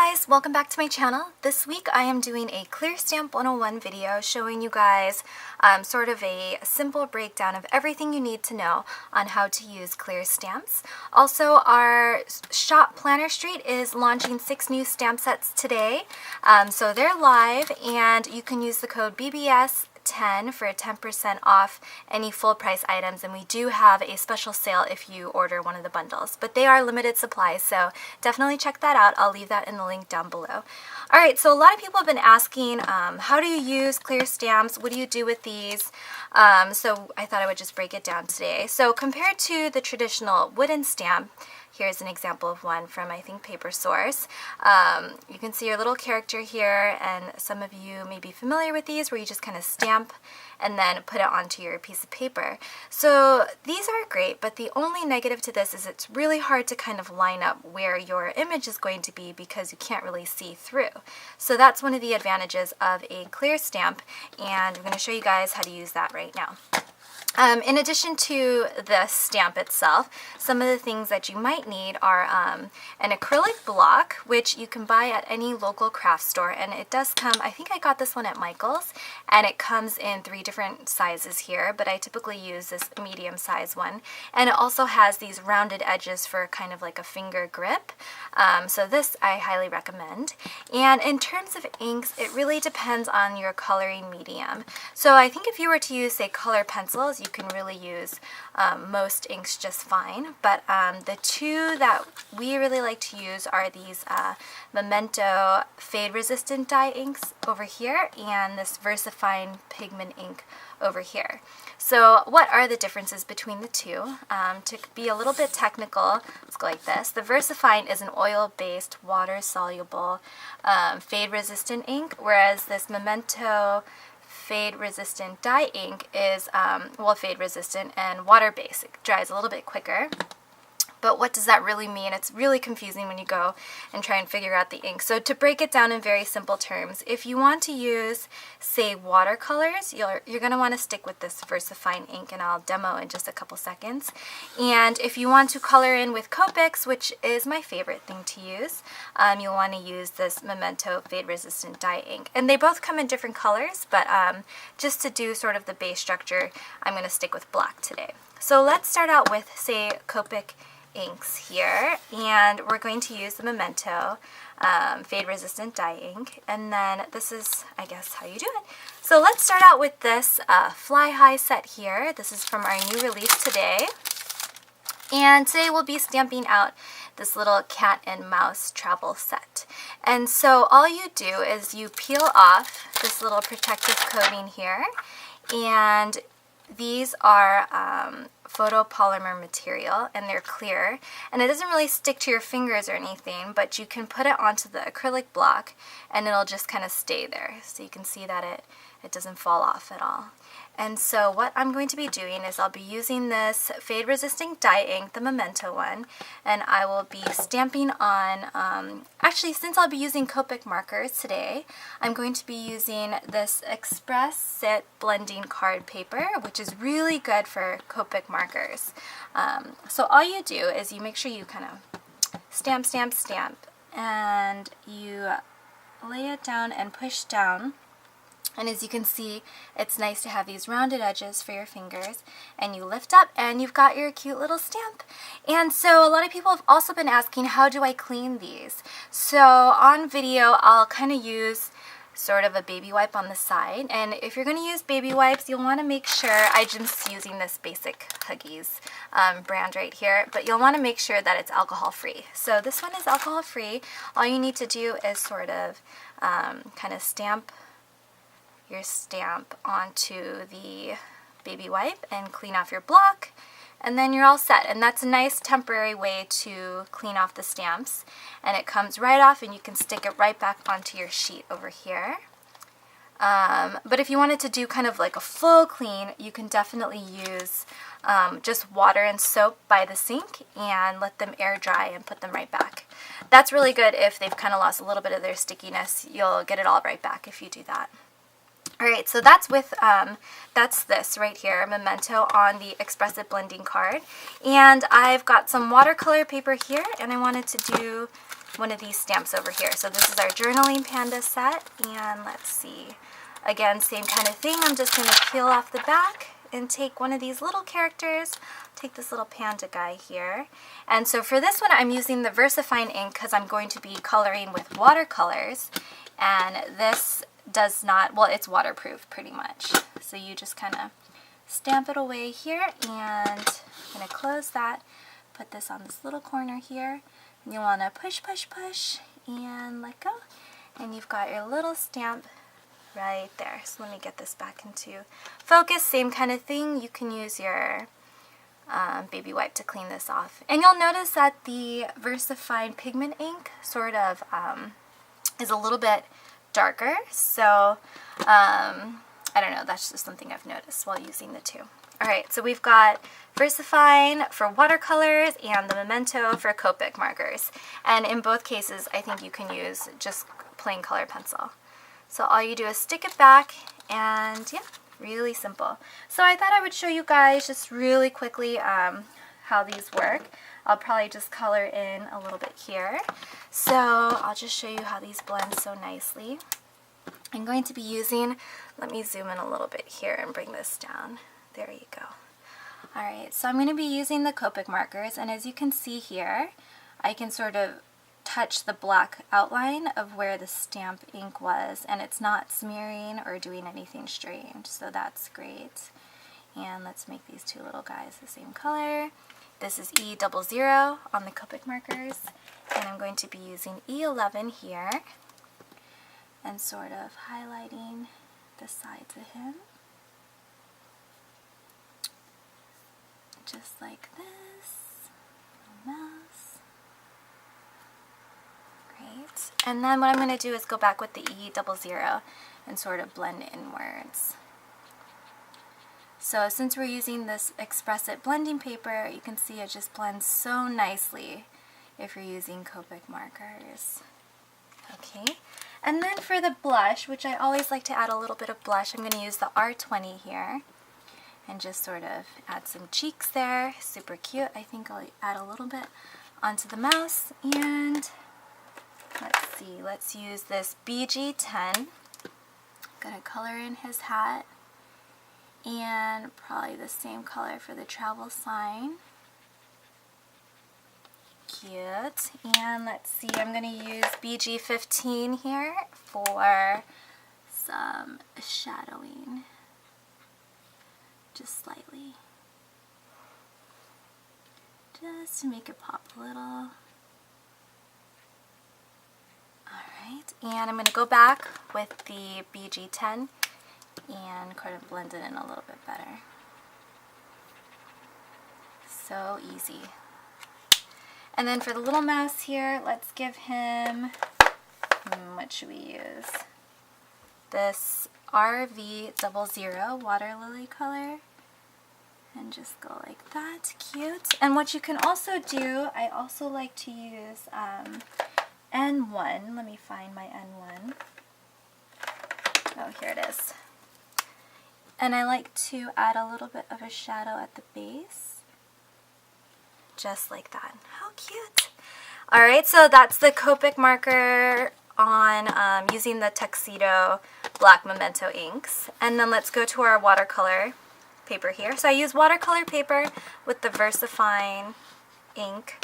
guys, welcome back to my channel. This week I am doing a ClearStamp 101 video showing you guys sort of a simple breakdown of everything you need to know on how to use ClearStamps. Also, our shop Planner Street is launching 6 new stamp sets today. So they're live and you can use the code BBS10 for 10% off any full price items, and we do have a special sale if you order one of the bundles, but they are limited supplies, so definitely check that out. I'll leave that in the link down below. Alright, so a lot of people have been asking how do you use ClearStamps, what do you do with these? So I thought I would just break it down today. So compared to the traditional wooden stamp, here's an example of one from, I think, Paper Source. You can see your little character here, and some of you may be familiar with these where you just kind of stamp and then put it onto your piece of paper. So these are great, but the only negative to this is it's really hard to kind of line up where your image is going to be because you can't really see through. So that's one of the advantages of a ClearStamp, and I'm going to show you guys how to use that right now. In addition to the stamp itself, some of the things that you might need are an acrylic block, which you can buy at any local craft store, and it does come, I think I got this one at Michael's, and it comes in 3 different sizes here, but I typically use this medium size one, and it also has these rounded edges for kind of like a finger grip, so this I highly recommend. And in terms of inks, it really depends on your coloring medium. So I think if you were to use, say, color pencils, you can really use most inks just fine, but the two that we really like to use are these Memento fade resistant dye inks over here and this VersaFine pigment ink over here. So what are the differences between the two? To be a little bit technical, let's go like this. The VersaFine is an oil-based, water-soluble, fade-resistant ink, whereas this Memento fade-resistant dye ink is, fade-resistant and water-based. It dries a little bit quicker. But what does that really mean? It's really confusing when you go and try and figure out the ink. So to break it down in very simple terms, if you want to use, say, watercolors, you're going to want to stick with this VersaFine ink, and I'll demo in just a couple seconds. And if you want to color in with Copics, which is my favorite thing to use, you'll want to use this Memento fade-resistant dye ink. And they both come in different colors, but just to do sort of the base structure, I'm going to stick with black today. So let's start out with, say, Copic inks here, and we're going to use the Memento fade resistant dye ink, and then this is, I guess, how you do it. So let's start out with this Fly High set here. This is from our new release today, and today we'll be stamping out this little cat and mouse travel set. And so all you do is you peel off this little protective coating here, and these are photopolymer material, and they're clear, and it doesn't really stick to your fingers or anything, but you can put it onto the acrylic block and it'll just kind of stay there. So you can see that it doesn't fall off at all. And so what I'm going to be doing is I'll be using this fade resistant dye ink, the Memento one, and I will be stamping on, actually, since I'll be using Copic markers today, I'm going to be using this Express Sit blending card paper, which is really good for Copic markers. So all you do is you make sure you kind of stamp, stamp, stamp, and you lay it down and push down. And as you can see, it's nice to have these rounded edges for your fingers, and you lift up and you've got your cute little stamp. And so a lot of people have also been asking, how do I clean these? So on video, I'll kind of use sort of a baby wipe on the side, and if you're going to use baby wipes, you'll want to make sure, I'm just using this basic Huggies brand right here, but you'll want to make sure that it's alcohol free. So this one is alcohol free. All you need to do is sort of kind of stamp your stamp onto the baby wipe and clean off your block, and then you're all set. And that's a nice temporary way to clean off the stamps, and it comes right off and you can stick it right back onto your sheet over here. But if you wanted to do kind of like a full clean, you can definitely use just water and soap by the sink and let them air dry and put them right back. That's really good if they've kind of lost a little bit of their stickiness. You'll get it all right back if you do that. Alright, so that's with, that's this right here, Memento on the Express It blending card. And I've got some watercolor paper here, and I wanted to do one of these stamps over here. So this is our Journaling Panda set, and let's see. Again, same kind of thing. I'm just going to peel off the back and take one of these little characters. Take this little panda guy here. And so for this one, I'm using the VersaFine ink because I'm going to be coloring with watercolors. And this does not, well, it's waterproof pretty much. So you just kind of stamp it away here, and I'm going to close that. Put this on this little corner here. And you want to push, push, push, and let go. And you've got your little stamp right there. So let me get this back into focus. Same kind of thing. You can use your baby wipe to clean this off. And you'll notice that the VersaFine pigment ink sort of is a little bit darker. So I don't know, that's just something I've noticed while using the two. Alright, so we've got VersaFine for watercolors and the Memento for Copic markers. And in both cases, I think you can use just plain color pencil. So all you do is stick it back, and yeah, really simple. So I thought I would show you guys just really quickly how these work. I'll probably just color in a little bit here. So I'll just show you how these blend so nicely. I'm going to be using, let me zoom in a little bit here and bring this down. There you go. Alright, so I'm going to be using the Copic markers, and as you can see here, I can sort of touch the black outline of where the stamp ink was, and it's not smearing or doing anything strange, so that's great. And let's make these two little guys the same color. This is E00 on the Copic markers, and I'm going to be using E11 here and sort of highlighting the sides of him. Just like this, little mouse. Great. And then what I'm going to do is go back with the E00 and sort of blend inwards. So since we're using this Express It blending paper, you can see it just blends so nicely if you're using Copic markers. Okay. And then for the blush, which I always like to add a little bit of blush, I'm going to use the R20 here. And just sort of add some cheeks there. Super cute. I think I'll add a little bit onto the mouse. And let's see, let's use this BG10. I'm gonna color in his hat. And probably the same color for the travel sign. Cute. And let's see, I'm gonna use BG15 here for some shadowing. Just slightly, just to make it pop a little. Alright, and I'm going to go back with the BG10 and kind of blend it in a little bit better. So easy. And then for the little mouse here, let's give him, what should we use? This RV00 water lily color, and just go like that. Cute. And what you can also do, I also like to use N1. Let me find my N1. Oh, here it is. And I like to add a little bit of a shadow at the base, just like that. How cute. Alright, so that's the Copic marker on using the Tuxedo Black Memento inks. And then let's go to our watercolor paper here. So I use watercolor paper with the VersaFine ink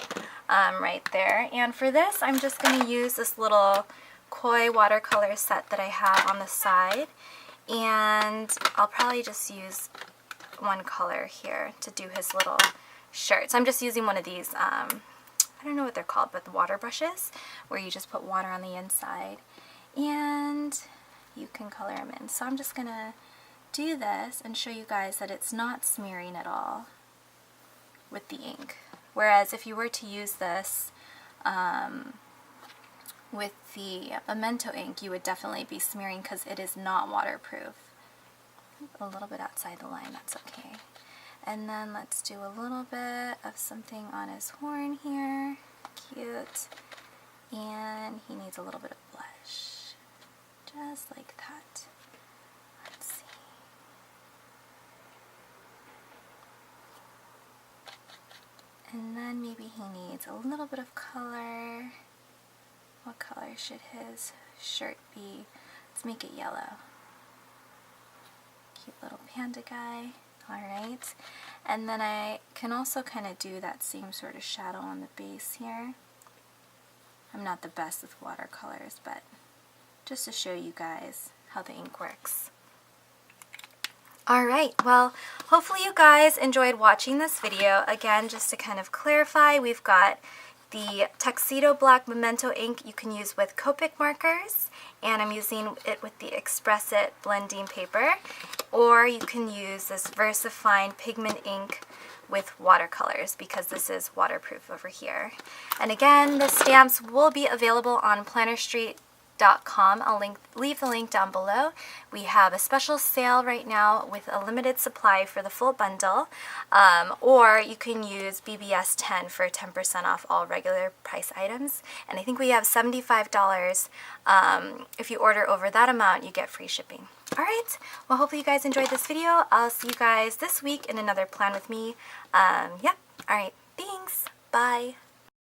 right there. And for this, I'm just going to use this little koi watercolor set that I have on the side. And I'll probably just use one color here to do his little shirt. So I'm just using one of these I don't know what they're called, but the water brushes, where you just put water on the inside and you can color them in. So I'm just going to do this and show you guys that it's not smearing at all with the ink. Whereas if you were to use this with the Memento ink, you would definitely be smearing because it is not waterproof. A little bit outside the line, that's okay. And then let's do a little bit of something on his horn here. Cute. And he needs a little bit of blush. Just like that. Let's see. And then maybe he needs a little bit of color What color should his shirt be? Let's make it yellow. Cute little panda guy. Alright. And then I can also kind of do that same sort of shadow on the base here. I'm not the best with watercolors, but just to show you guys how the ink works. Alright, well, hopefully you guys enjoyed watching this video. Again, just to kind of clarify, we've got the Tuxedo Black Memento ink you can use with Copic markers, and I'm using it with the Expressit blending paper, or you can use this VersaFine pigment ink with watercolors because this is waterproof over here. And again, the stamps will be available on PlannerStreet.com. I'll leave the link down below. We have a special sale right now with a limited supply for the full bundle, or you can use BBS 10 for 10% off all regular price items. And I think we have $75. If you order over that amount, you get free shipping. Alright, well, hopefully you guys enjoyed this video. I'll see you guys this week in another Plan With Me. Alright, thanks. Bye.